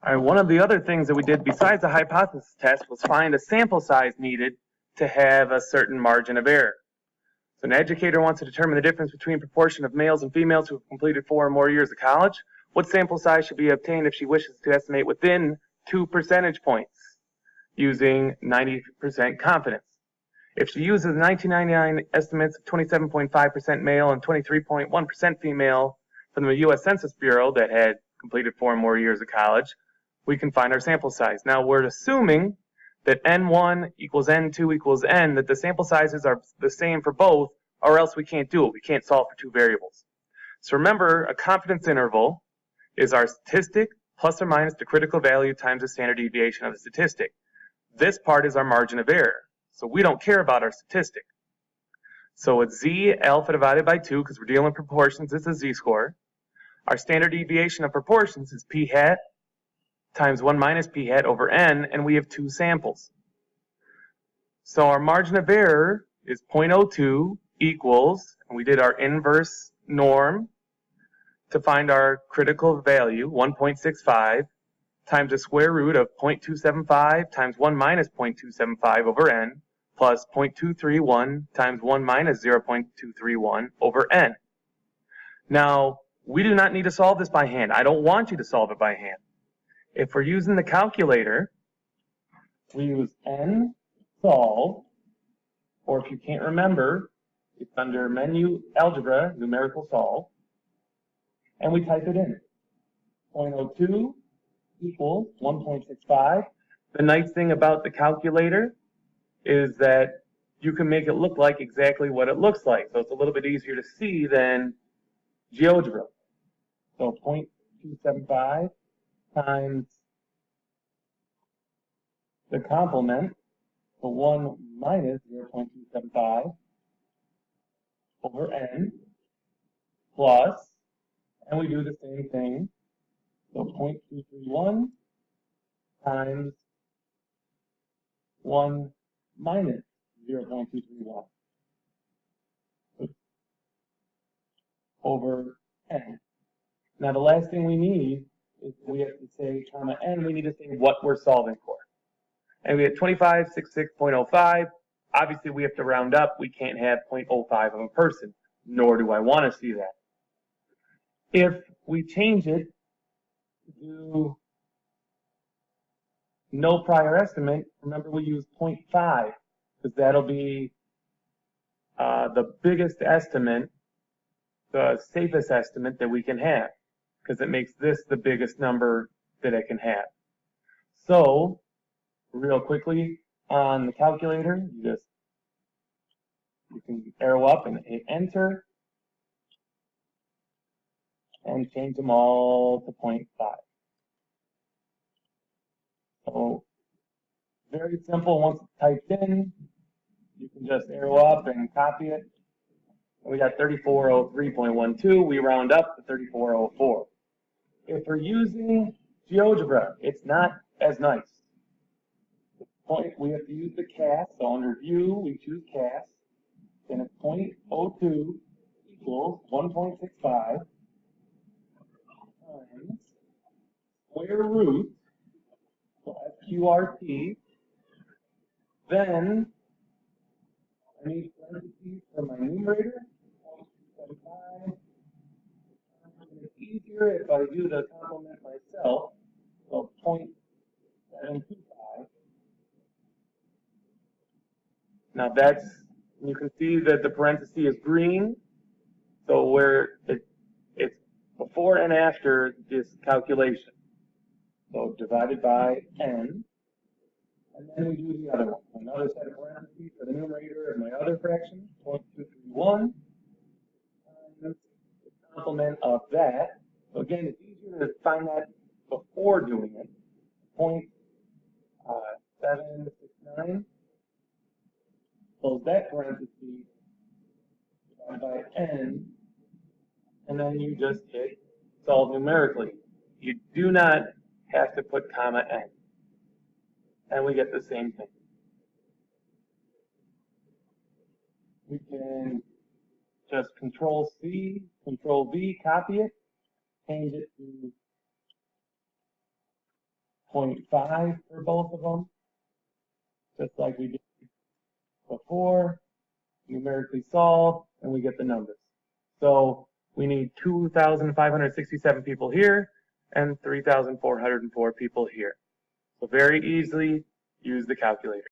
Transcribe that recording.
All right, one of the other things that we did besides the hypothesis test was find a sample size needed to have a certain margin of error. So an educator wants to determine the difference between proportion of males and females who have completed 4 or more years of college. What sample size should be obtained if she wishes to estimate within 2 percentage points using 90% confidence? If she uses 1999 estimates of 27.5% male and 23.1% female from the U.S. Census Bureau that had completed 4 or more years of college, we can find our sample size. Now we're assuming that N1 equals N2 equals N, that the sample sizes are the same for both, or else we can't do it. We can't solve for 2 variables. So remember, a confidence interval is our statistic plus or minus the critical value times the standard deviation of the statistic. This part is our margin of error. So we don't care about our statistic. So it's Z alpha divided by 2, because we're dealing with proportions, it's a Z-score. Our standard deviation of proportions is P hat times 1 minus P hat over N, and we have 2 samples. So our margin of error is 0.02 equals, and we did our inverse norm to find our critical value, 1.65, times the square root of 0.275 times 1 minus 0.275 over N, plus 0.231 times 1 minus 0.231 over N. Now, we do not need to solve this by hand. I don't want you to solve it by hand. If we're using the calculator, we use N solve, or if you can't remember, it's under menu algebra, numerical solve, and we type it in. 0.02 equals 1.65. The nice thing about the calculator is that you can make it look like exactly what it looks like. So it's a little bit easier to see than GeoGebra. So 0.275 times the complement, so 1 minus 0.275 over N, plus, and we do the same thing, so 0.231 times 1 minus 0.231 over N. Now the last thing we need is we have to say comma N, we need to say what we're solving for. And we have 2566.05. Obviously we have to round up. We can't have 0.05 of a person, nor do I want to see that. If we change it to no prior estimate, remember we use 0.5, because that'll be the biggest estimate, the safest estimate that we can have, because it makes this the biggest number that it can have. So, real quickly on the calculator, you can arrow up and hit enter, and change them all to 0.5. So, very simple. Once it's typed in, you can just arrow up and copy it. And we got 3403.12. We round up to 3404. If we're using GeoGebra, it's not as nice. We have to use the cast. So under view, we choose cast. Then it's 0.02 equals 1.65 times square root, so SQRT. Then I need parentheses for my numerator, 0.275. It's easier if I do the complement myself, so 0.725. Now that's, you can see that the parenthesis is green, so where it's before and after this calculation. So divided by n, and then we do the other one. Another set of parentheses for the numerator of my other fraction, 0.231, times the complement of that. So again, it's easier to find that before doing it. 0.769. Close that parenthesis, divided by n, and then you just hit solve numerically. You do not have to put comma n. And we get the same thing. We can just Control C, Control V, copy it, change it to 0.5 for both of them, just like we did before. Numerically solve, and we get the numbers. So we need 2,567 people here and 3,404 people here. So very easily use the calculator.